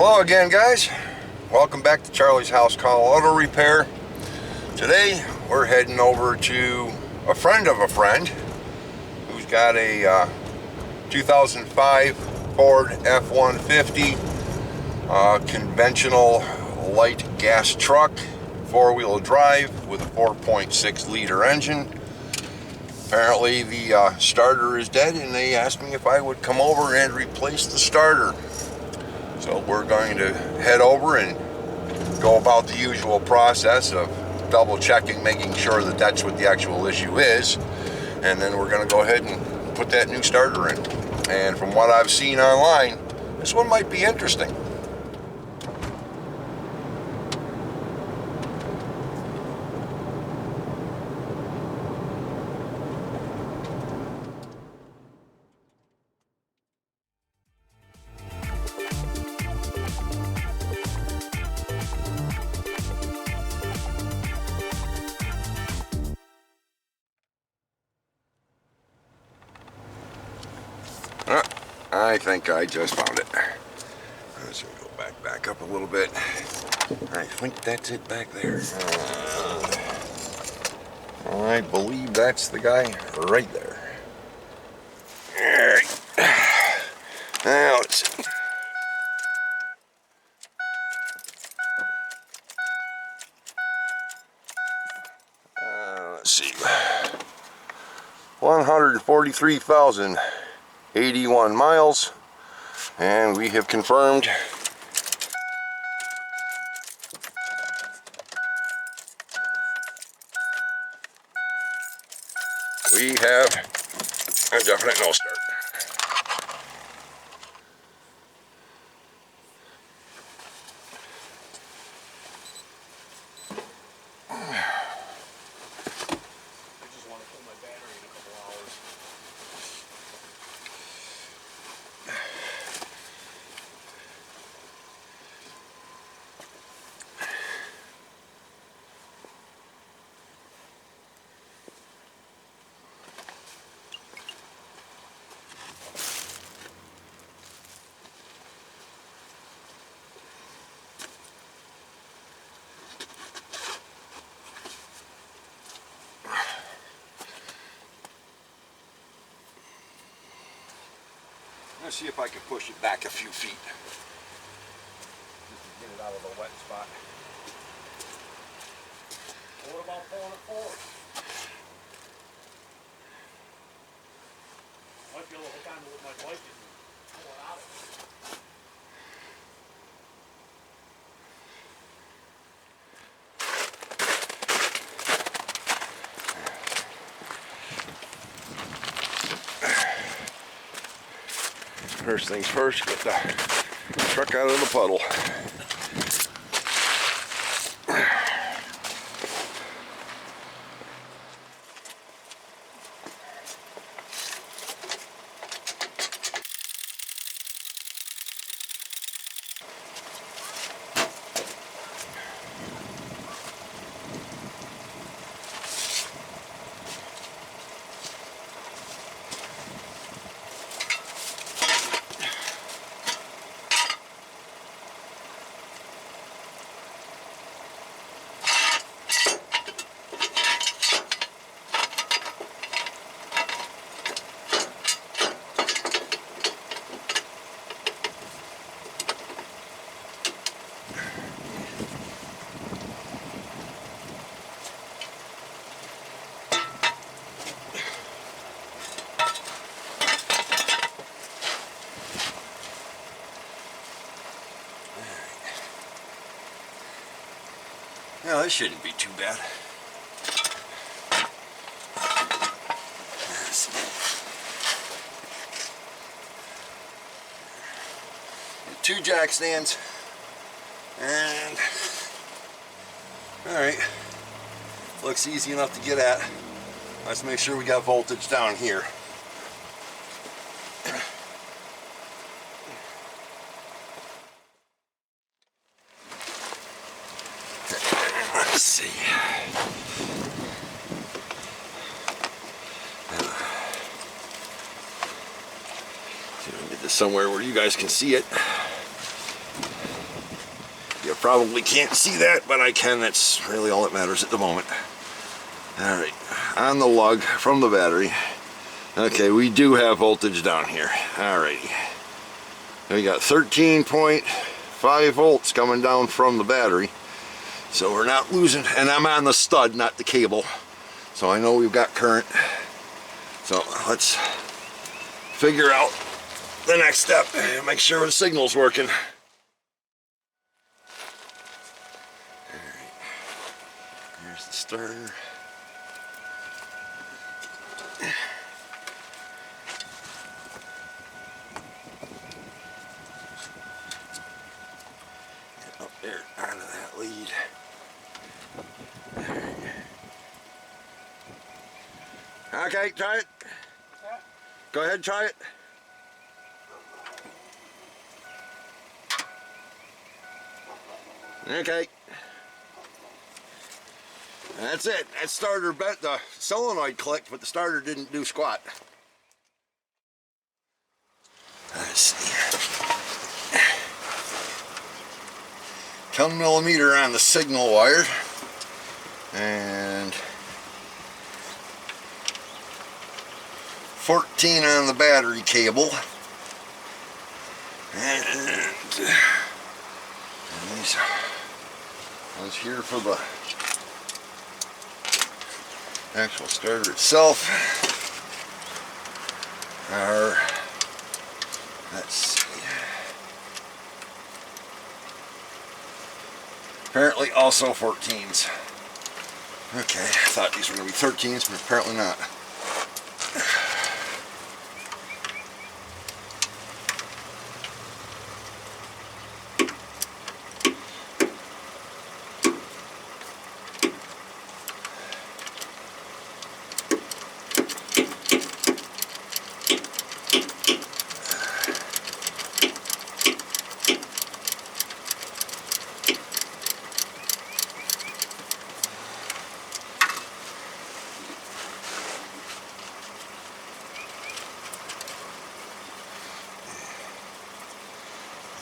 Hello again, guys. Welcome back to Charlie's House Call Auto Repair. Today we're heading over to a friend of a friend who's got a 2005 Ford F150 conventional light gas truck, four-wheel drive with a 4.6 liter engine. Apparently the starter is dead, and they asked me if I would come over and replace the starter. So we're going to head over and go about the usual process of double checking, making sure that that's what the actual issue is, and then we're going to go ahead and put that new starter in. And from what I've seen online, this one might be interesting. I think I just found it. Let's go back up a little bit. I think that's it back there. I believe that's the guy right there. All right. Now let's see. Let's see. 143,081 miles, and we have confirmed we have a definite no start. Let's see if I can push it back a few feet. Just to get it out of the wet spot. What about pulling it forward? Might be able to hook onto with my bike and pull it out. First things first, get the truck out of the puddle. Well, this shouldn't be too bad. Two jack stands, and all right, looks easy enough to get at. Let's make sure we got voltage down here. Let's see. Get this somewhere where you guys can see it. You probably can't see that, but I can. That's really all that matters at the moment. Alright, on the lug from the battery. Okay, we do have voltage down here. Alrighty. We got 13.5 volts coming down from the battery. So we're not losing, and I'm on the stud, not the cable. So I know we've got current. So let's figure out the next step and make sure the signal's working. Alright, here's the starter. Get up there onto that lead. Okay, try it. Go ahead, try it. Okay. That's it. That starter bet the solenoid clicked, but the starter didn't do squat. Let's see. 10 millimeter on the signal wire. And 14 on the battery cable. And these ones here for the actual starter itself are, let's see, apparently also 14s. Okay, I thought these were going to be 13s, but apparently not.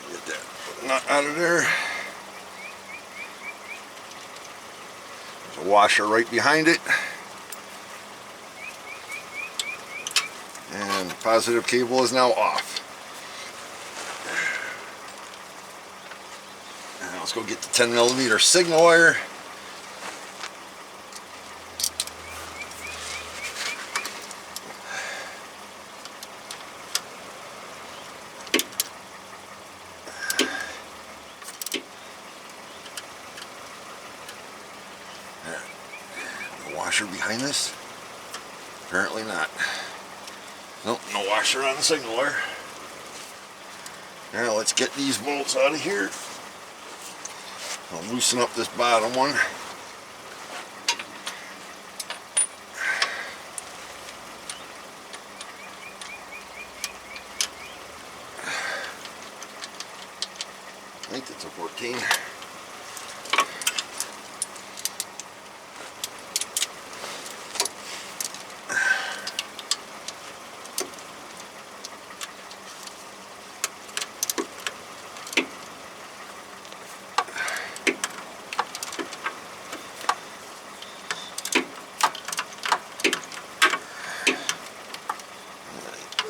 Get that nut out of there. There's a washer right behind it. And the positive cable is now off. Now let's go get the 10 millimeter signal wire. Washer behind this? Apparently not. Nope, no washer on the signal wire. Now let's get these bolts out of here. I'll loosen up this bottom one. I think that's a 14.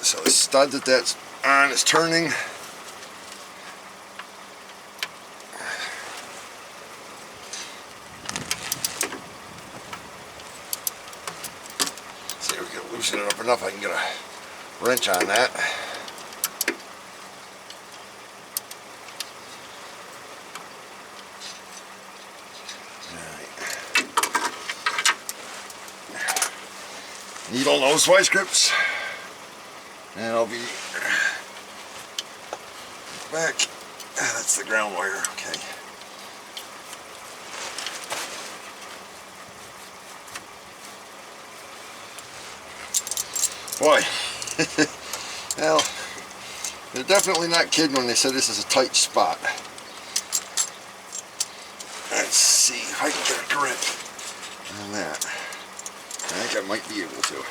So the stud that's on is turning. See if we can loosen it up enough I can get a wrench on that. Alright. Needle nose vice grips. And I'll be back. That's the ground wire, okay. Boy, well, they're definitely not kidding when they said this is a tight spot. Let's see if I can get a grip on that. I think I might be able to.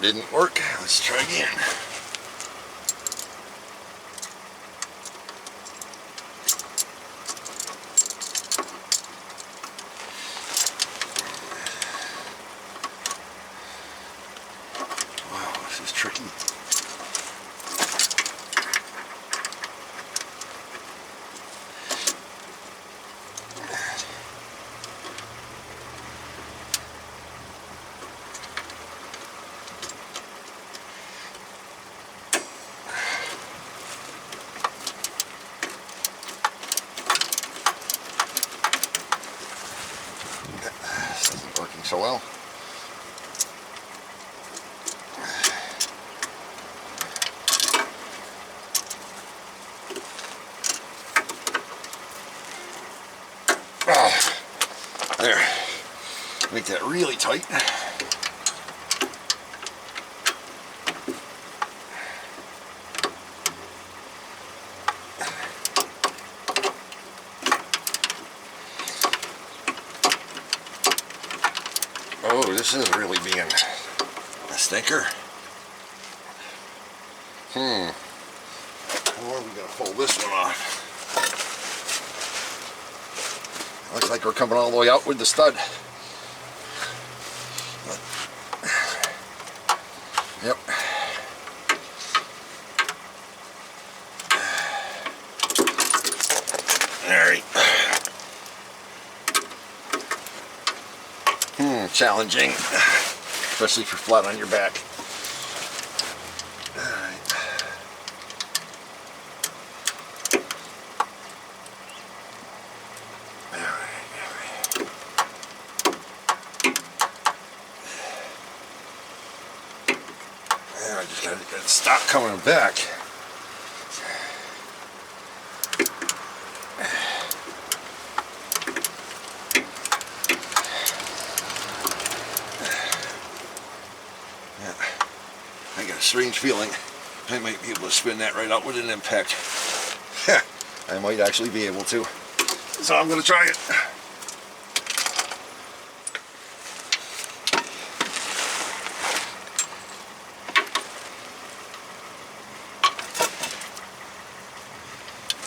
didn't work. Let's try again. Wow, this is tricky. This isn't working so well. There. Make that really tight. Oh, this is really being a stinker. How are we going to pull this one off? Looks like we're coming all the way out with the stud. Yep. Alright. Challenging, especially if you're flat on your back. Alright. I just gotta stop coming back. I got a strange feeling I might be able to spin that right out with an impact. I might actually be able to. So I'm going to try it.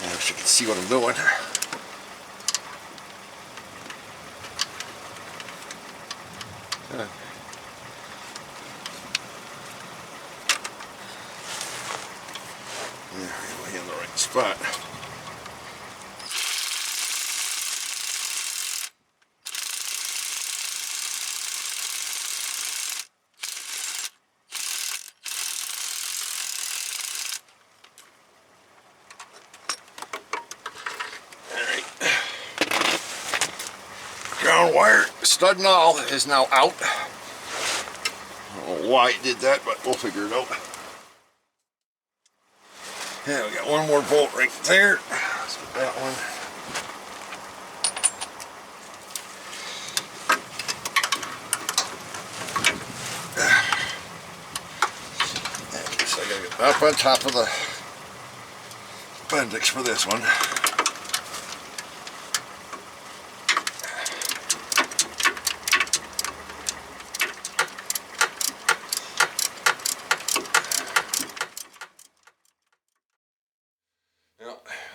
I wish you could see what I'm doing. Am I in the right spot? Alright. Ground wire, stud and all, is now out. I don't know why it did that, but we'll figure it out. Yeah, we got one more bolt right there. Let's get that one. I guess I gotta get up on top of the appendix for this one.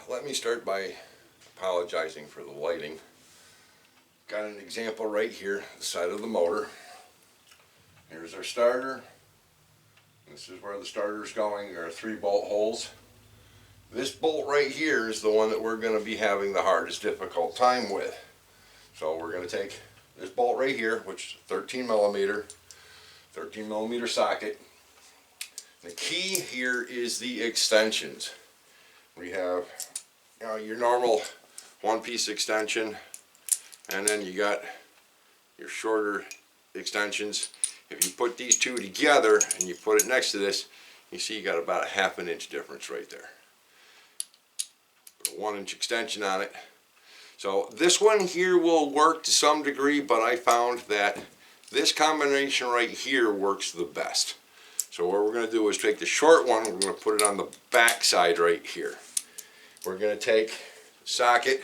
Let me start by apologizing for the lighting. Got an example right here, the side of the motor. Here's our starter. This is where the starter's going. There are 3 bolt holes. This bolt right here is the one that we're going to be having the hardest difficult time with. So we're going to take this bolt right here, which is 13 millimeter socket. The key here is the extensions. We have your normal one-piece extension, and then you got your shorter extensions. If you put these two together and you put it next to this, you see you got about a ½ an inch difference right there. Put a 1-inch extension on it. So this one here will work to some degree, but I found that this combination right here works the best. So what we're going to do is take the short one, we're going to put it on the back side right here. We're going to take the socket,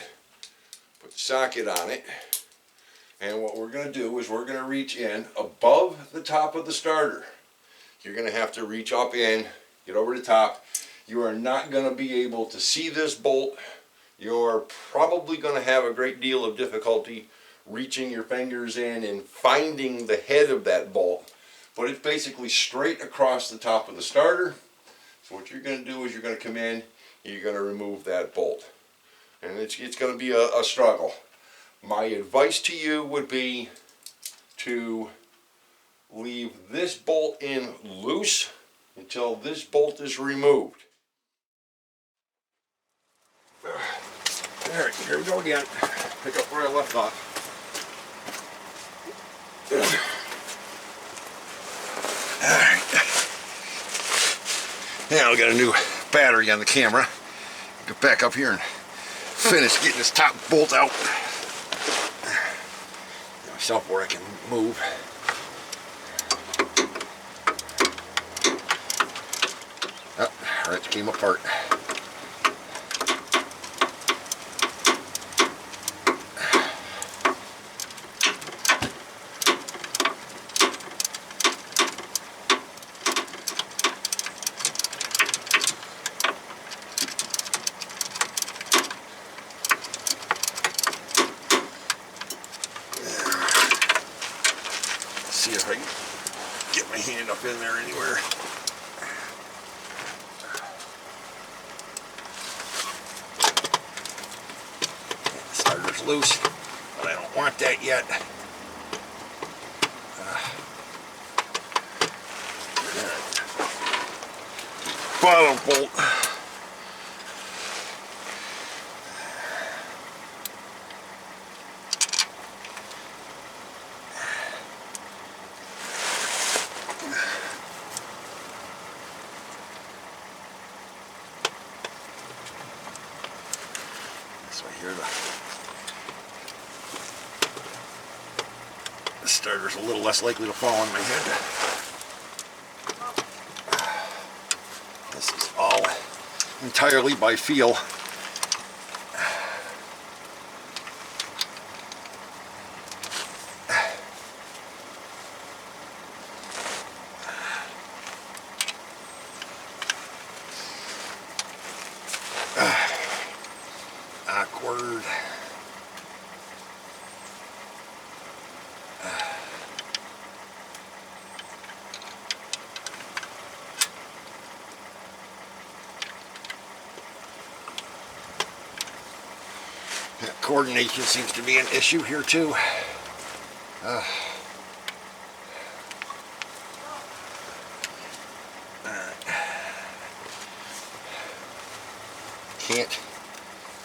put the socket on it, and what we're going to do is we're going to reach in above the top of the starter. You're going to have to reach up in, get over the top. You are not going to be able to see this bolt. You're probably going to have a great deal of difficulty reaching your fingers in and finding the head of that bolt. But it's basically straight across the top of the starter. So what you're going to do is you're going to come in, you're going to remove that bolt. And it's going to be a struggle. My advice to you would be to leave this bolt in loose until this bolt is removed. Alright, here we go again. Pick up where I left off. Alright. Now we got a new battery on the camera. Get back up here and finish getting this top bolt out. Get myself where I can move. Oh, alright, it came apart. See if I can get my hand up in there anywhere. The starter's loose, but I don't want that yet. Bottom bolt. So here the starter's a little less likely to fall on my head. This is all entirely by feel. Awkward. Coordination seems to be an issue here too. Can't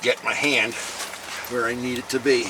get my hand where I need it to be.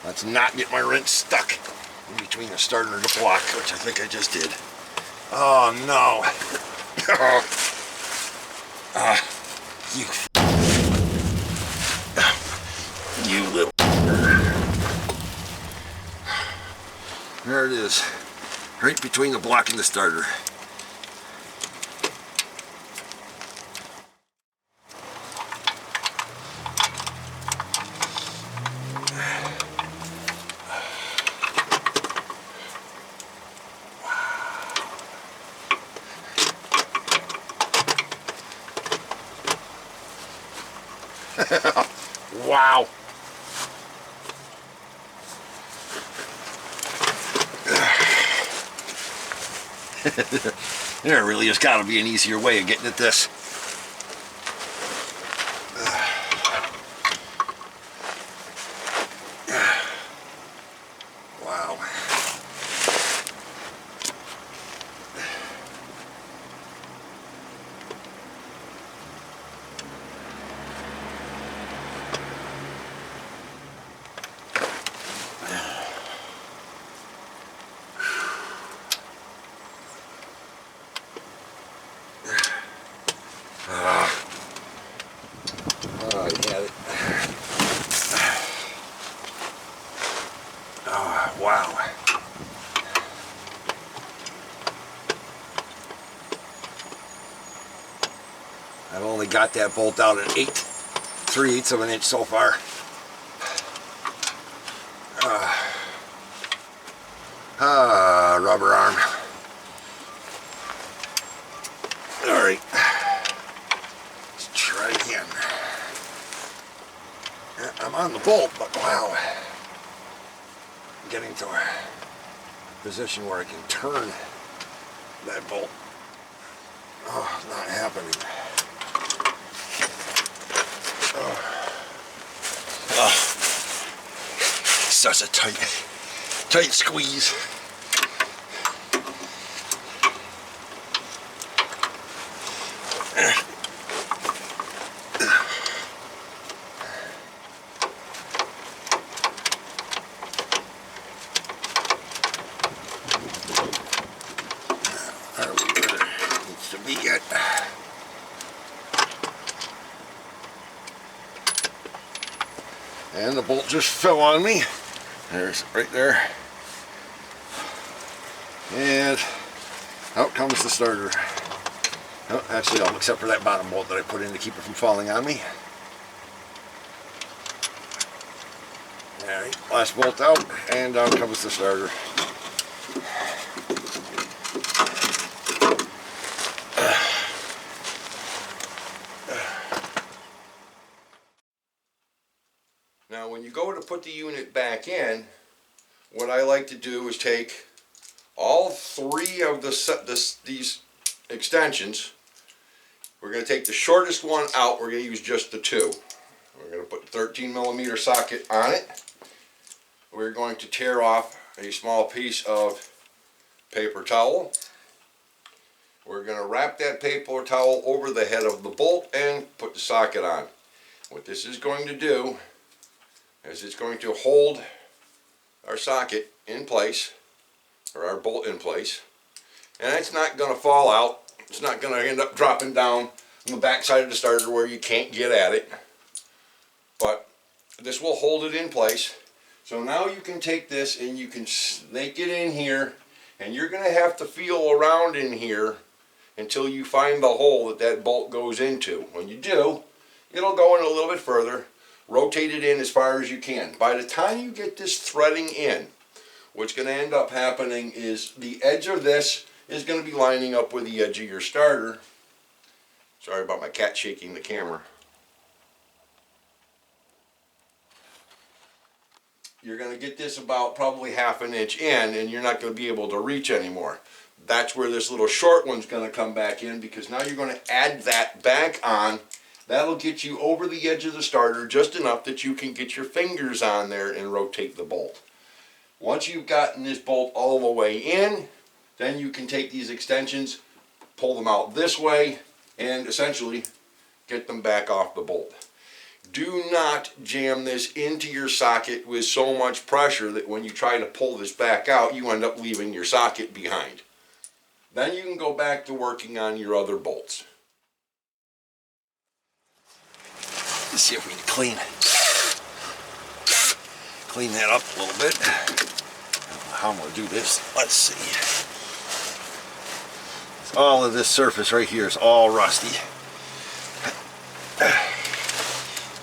Let's not get my wrench stuck in between the starter and the block, which I think I just did. Oh no. You little. There it is. Right between the block and the starter. Wow. There really has got to be an easier way of getting at this. Wow. I've only got that bolt out at 3/8 of an inch so far. Rubber arm. Alright, let's try again. I'm on the bolt, but wow, I'm getting to a position where I can turn that bolt. Oh, not happening. Such a tight squeeze. Needs to be it. And the bolt just fell on me. There's right there. And out comes the starter. Oh, actually, except for that bottom bolt that I put in to keep it from falling on me. Alright, last bolt out, and down comes the starter. Now when you go to put the unit back in, what I like to do is take all three of these extensions. We're going to take the shortest one out. We're going to use just the two. We're going to put the 13mm socket on it. We're going to tear off a small piece of paper towel. We're going to wrap that paper towel over the head of the bolt and put the socket on. What this is going to do is it's going to hold our socket in place, or our bolt in place, and it's not going to fall out. It's not going to end up dropping down on the back side of the starter where you can't get at it, but this will hold it in place. So now you can take this and you can snake it in here, and you're going to have to feel around in here until you find the hole that that bolt goes into. When you do, it'll go in a little bit further. Rotate it in as far as you can. By the time you get this threading in, what's going to end up happening is the edge of this is going to be lining up with the edge of your starter. Sorry about my cat shaking the camera. You're going to get this about probably ½ an inch in, and you're not going to be able to reach anymore. That's where this little short one's going to come back in, because now you're going to add that back on. That'll get you over the edge of the starter just enough that you can get your fingers on there and rotate the bolt. Once you've gotten this bolt all the way in, then you can take these extensions, pull them out this way, and essentially get them back off the bolt. Do not jam this into your socket with so much pressure that when you try to pull this back out, you end up leaving your socket behind. Then you can go back to working on your other bolts. Let's see if we can clean that up a little bit. I don't know how I'm going to do this. Let's see. All of this surface right here is all rusty.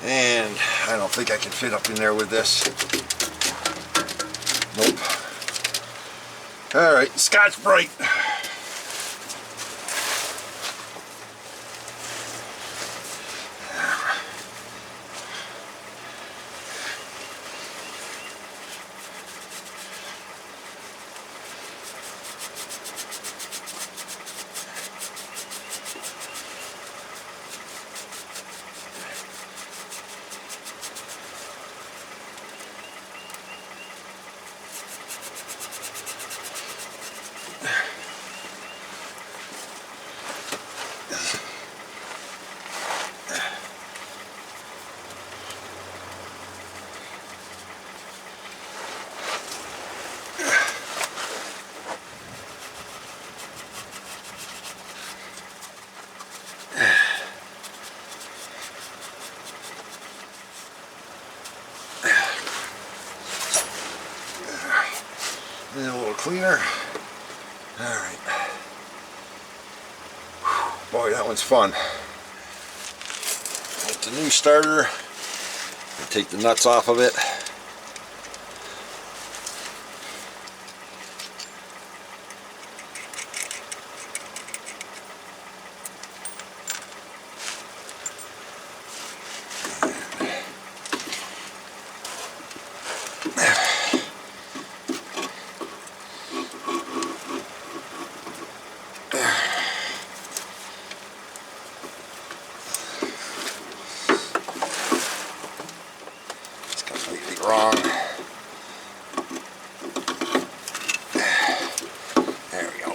And I don't think I can fit up in there with this. Nope. Alright, Scotch-Brite. A little cleaner. Alright. Boy, that one's fun. the new starter. Take the nuts off of it. Wrong. There we go.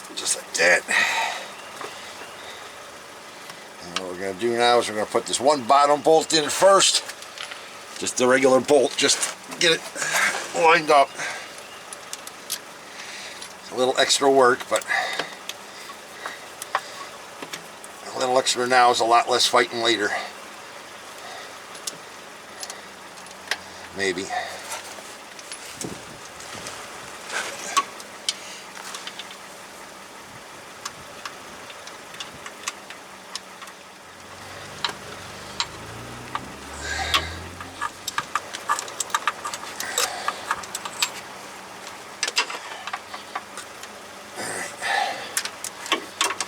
And just like that. And what we're going to do now is we're going to put this one bottom bolt in first. Just the regular bolt, just get it lined up. It's a little extra work, but a little extra now is a lot less fighting later. Maybe.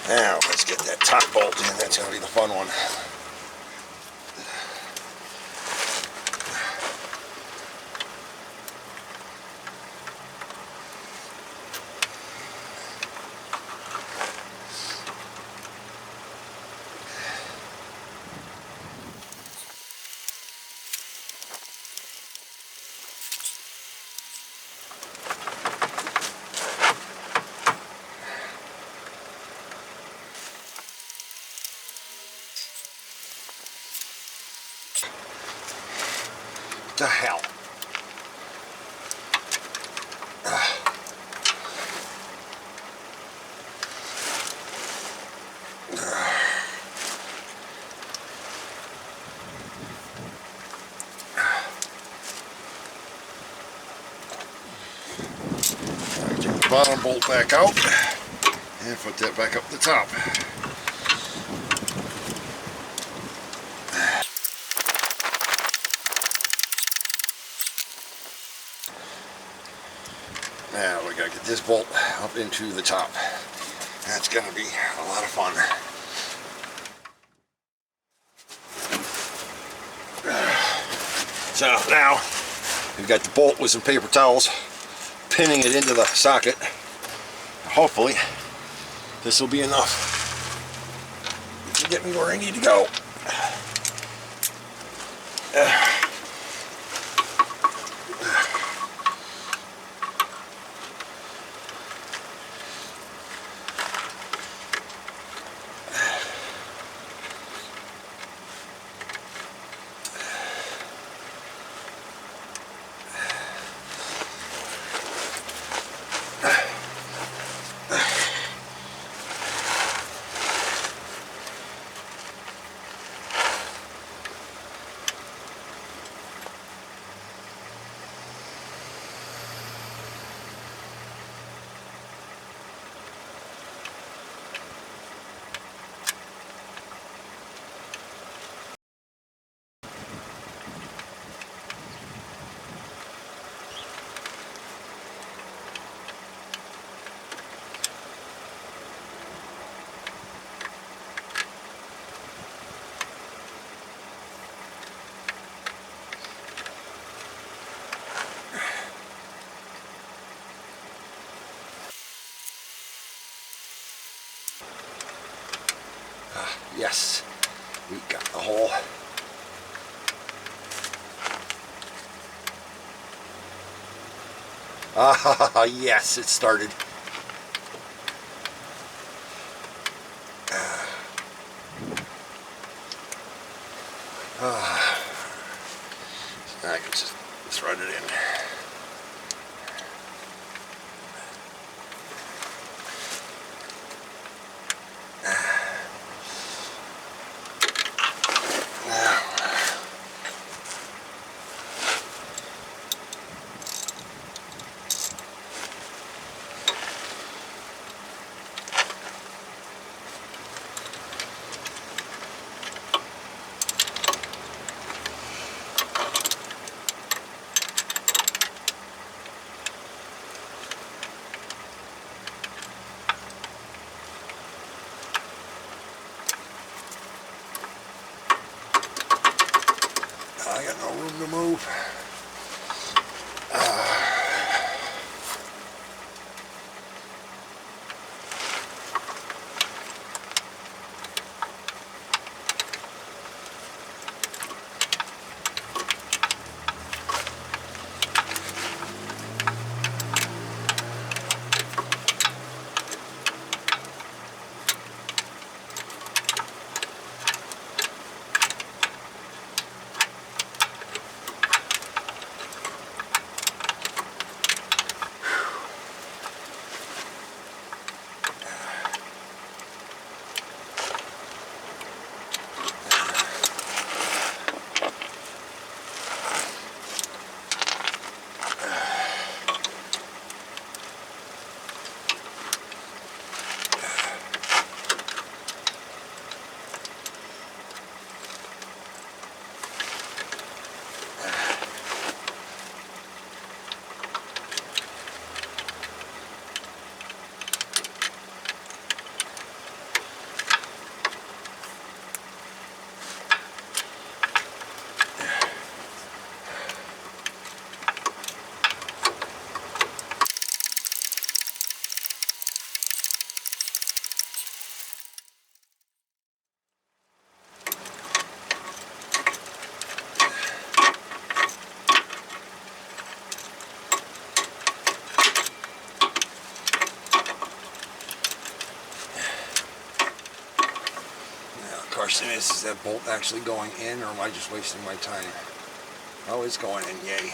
Now let's get that top bolt in. That's going to be the fun one. The hell. Take the bottom bolt back out and put that back up the top. Now we gotta get this bolt up into the top. That's gonna be a lot of fun. So now we've got the bolt with some paper towels, pinning it into the socket. Hopefully this will be enough to get me where I need to go. Yes, we got the hole. Ah, yes, it started. I can just thread it in. question is that bolt actually going in, or am I just wasting my time? Oh, it's going in, yay.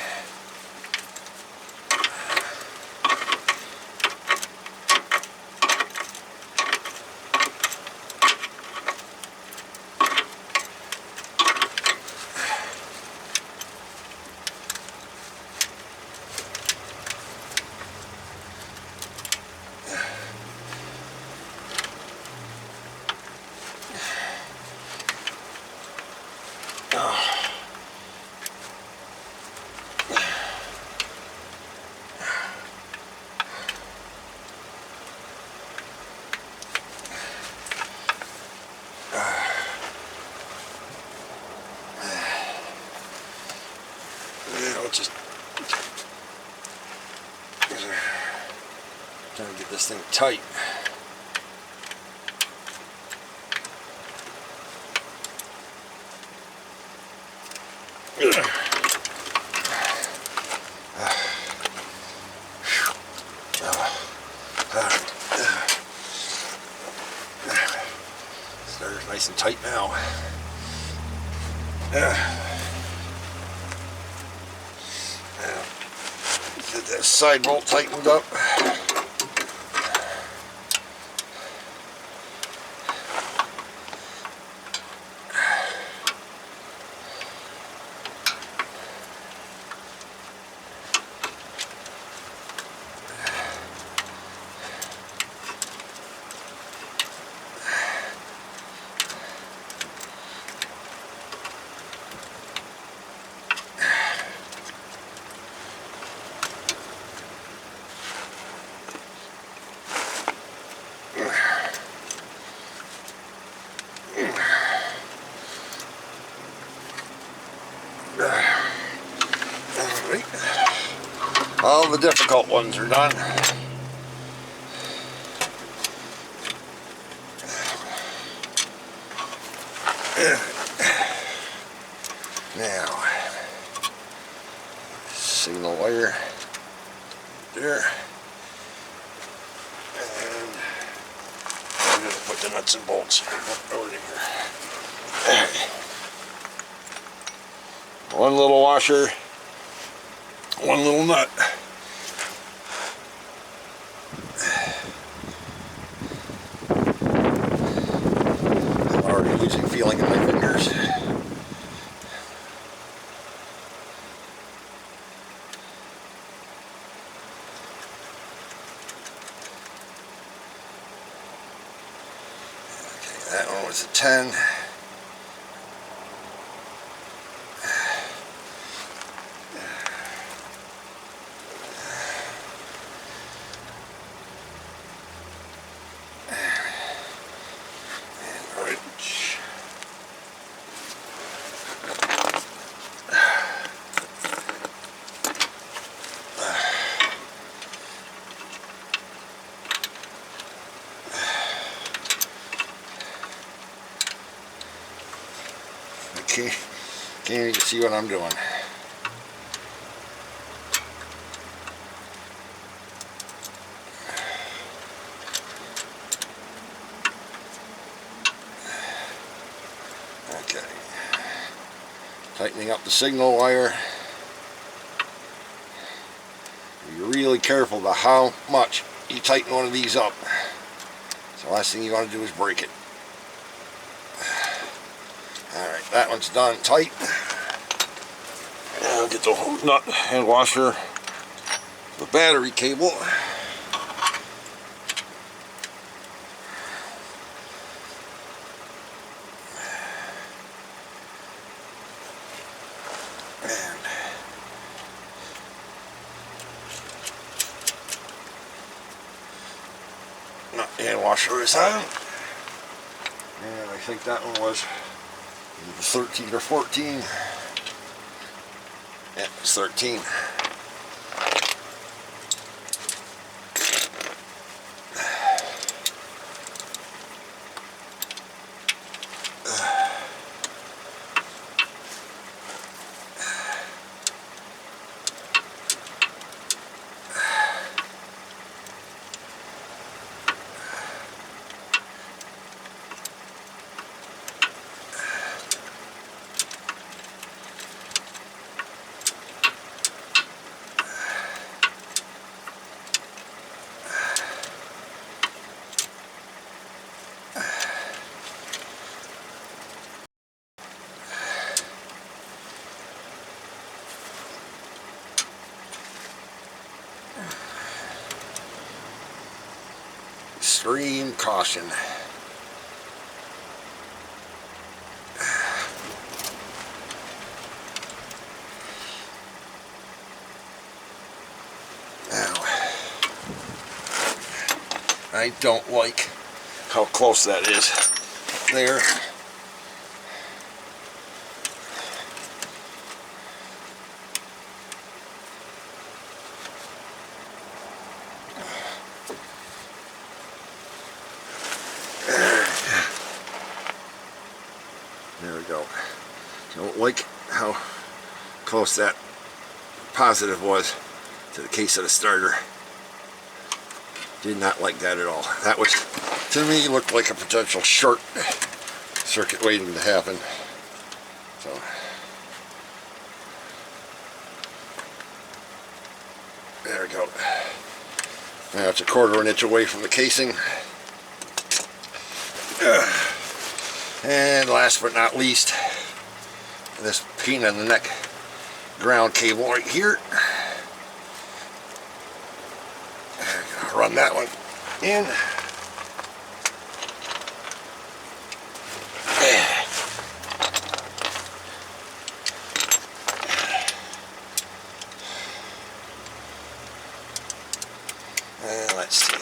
Just trying to get this thing tight. Starter's nice and tight now. Get that side bolt tightened up. All the difficult ones are done. Now, signal wire there, and I'm going to put the nuts and bolts over here. One little washer, one little nut. I'm already losing feeling in my fingers. Okay, that one was a 10. Can't even see what I'm doing. Okay. Tightening up the signal wire. Be really careful about how much you tighten one of these up. So the last thing you want to do is break it. Alright, that one's done tight. Now I'll get the nut and washer, the battery cable. And nut and washer is on. And I think that one was 13 or 14. Yeah, it was 13. extreme caution. Now, I don't like how close that is there. There we go. Don't like how close that positive was to the case of the starter. Did not like that at all. That was, to me, looked like a potential short circuit waiting to happen. So, there we go. Now it's a 1/4 inch away from the casing. And last but not least, this peanut in the neck ground cable right here. I'm gonna run that one in. And let's see.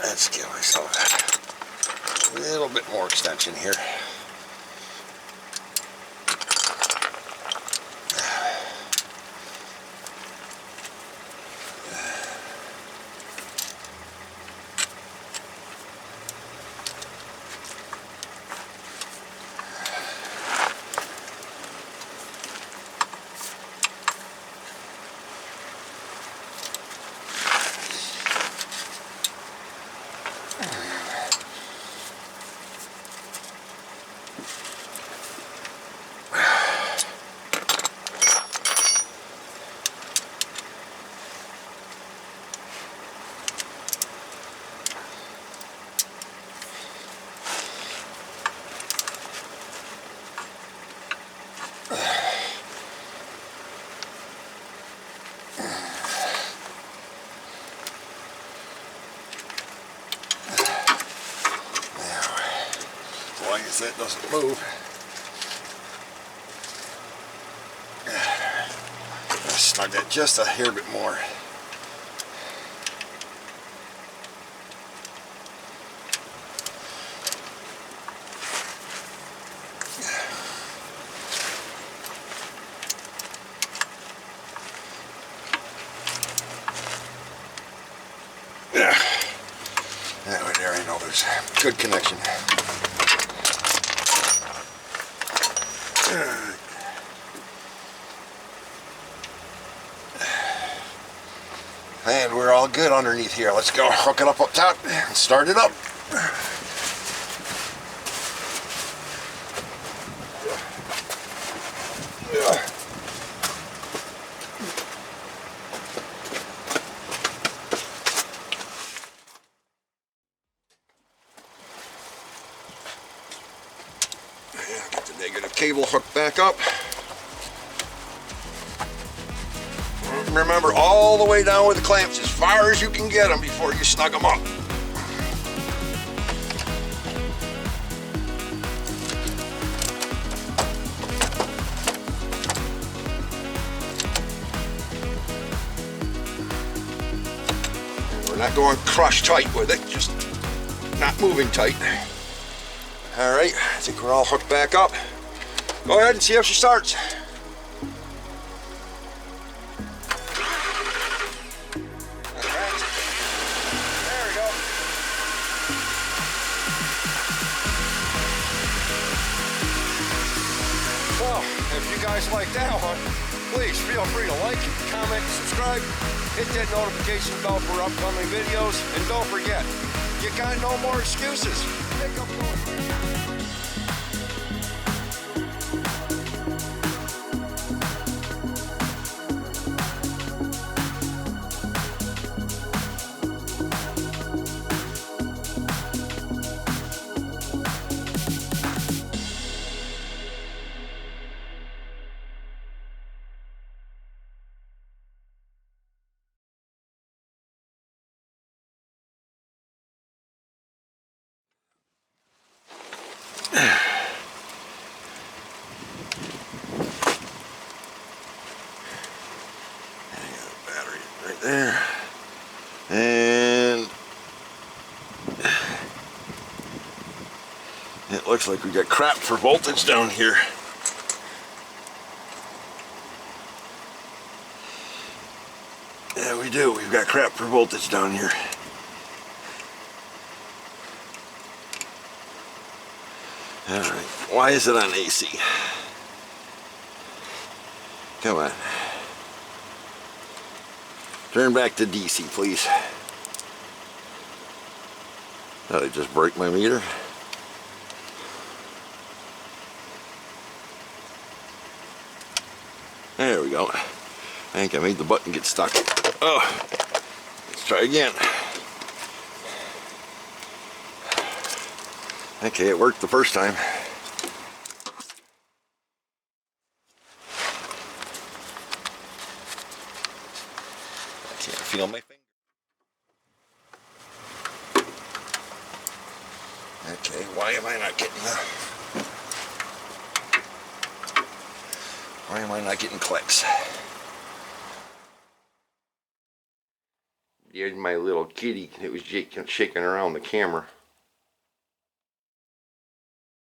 Let's give myself a little bit more extension here. That doesn't move. Snug that just a hair bit more. That way there, I know there's good connection. And we're all good underneath here. Let's go hook it up top and start it up. Get the negative cable hooked back up. Remember, all the way down with the clamps, as far as you can get them before you snug them up. And we're not going crush tight with it, just not moving tight. All right, I think we're all hooked back up. Go ahead and see how she starts. Well, if you guys like that one, please feel free to like, comment, subscribe. hit that notification bell for upcoming videos, and don't forget, you got no more excuses. Pick up those. Battery right there, and it looks like we got crap for voltage down here. Yeah, we do. We've got crap for voltage down here. Alright, why is it on AC? Come on. Turn back to DC, please. Did I just break my meter? There we go. I think I made the button get stuck. Oh, let's try again. Okay, it worked the first time. I can't feel my finger. Okay, why am I not getting clicks? Here's my little kitty that was shaking around the camera.